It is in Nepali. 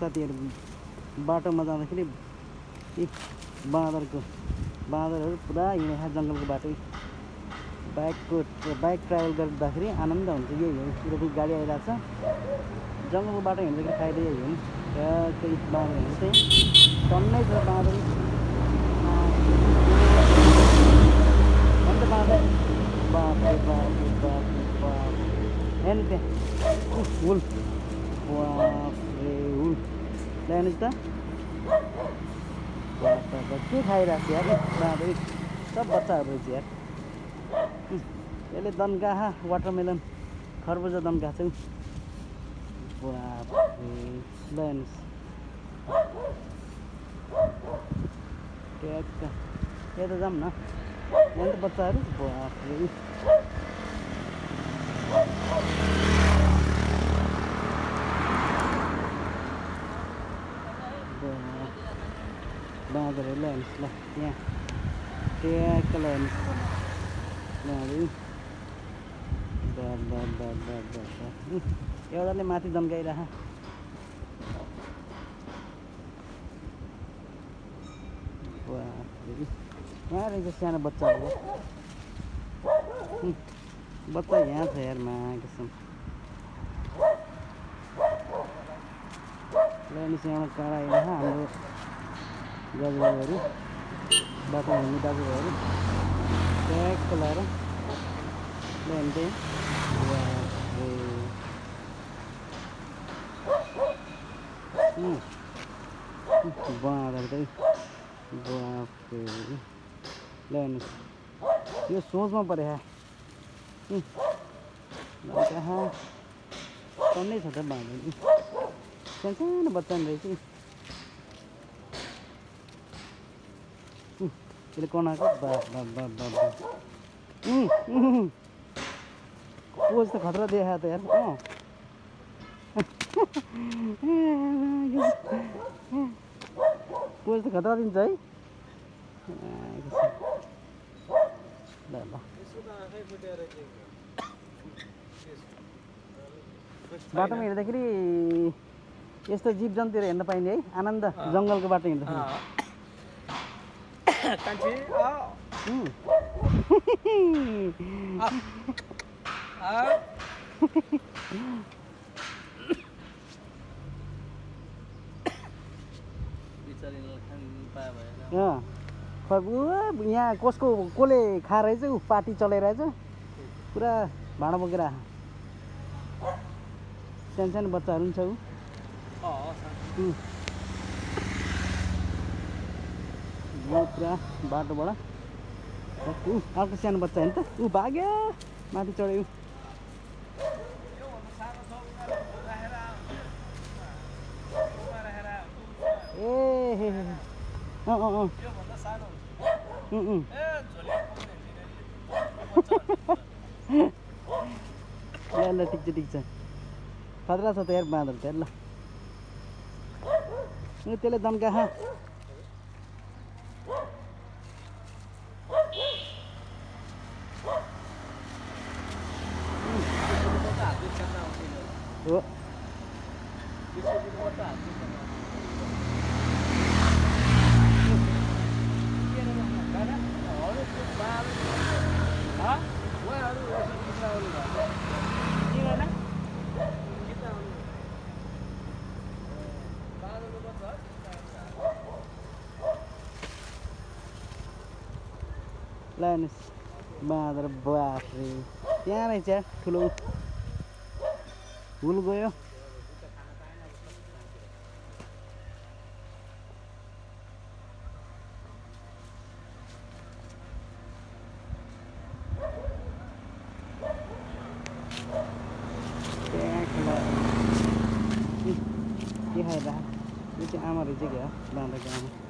साथीहरू बाटोमा जाँदाखेरि यी बाँदरहरू पुरा हिँडेको जङ्गलको बाटो बाइक ट्राभल गर्दाखेरि आनन्द हुन्छ। यही हो, किनकि गाडी आइरहेको छ जङ्गलको बाटो हिँड्दाखेरि फाइदा यही हो नि। त्यही बाँदरहरू चाहिँ टन्नै छ बाँदर अन्त बाँदर बाफ्रे हेर्नु त्यहाँ हुल बाफ्रे हुल ल्याउनुहोस् त के खाइरहेको छ यार बाँदर सब बच्चाहरू रहेछ यार। यसले दन्काहा वाटरमेलन खरबुजा दन्काएको छ बाफ्रे ल्याउनुहोस् ट्याक्क यता जाऊँ न यहाँ त बच्चाहरू बाफ्रे बाँदरहरू ल्याउनुहोस् ल यहाँ ट्याक्क ल्याउनुहोस् एउटाले माथि दन्काइरह यहाँ रहेछ सानो बच्चाहरू बच्चा यहाँ छ यार कसम ल्याउनुहोस् यहाँ काँडा आइरह हाम्रो दाजुभाइहरू बाटो हिँड्ने दाजुभाइहरू ट्याक्क लाएर ल्याउनु चाहिँ बाँदर चाहिँ बाफ्रे ल्याउनुहोस् यो सोचमा पऱ्यो कहाँ टन्नै छ त बाँदर सानो बच्चा नि रहेछ त्यसले कनाएको पोज त खतरा देखा त यार पोज त खतरा दिन्छ है ल बाटोमा हिँड्दाखेरि यस्तो जीव जन्तुहरू हेर्न पाइने है आनन्द जङ्गलको बाटो हिँड्दाखेरि यहाँ कसले खा रहेछ ऊ पार्टी चलाइरहेछ पुरा भाँडा बोकेर सानो बच्चाहरू पनि छ ऊ पुरा बाटोबाट अर्को सानो बच्चा होइन त ऊ भाग्यो माथि चढ्यो ल ठिक छ खतरा छ त यार बाँदर त ल त्यसले दन्का हो ल्याउनुहोस् बाँदर बाफ्रे त्यहाँ रहेछ ठुलो हुल गयो के खाएर यो चाहिँ आमा रहेछ क्या बाँदरको आमा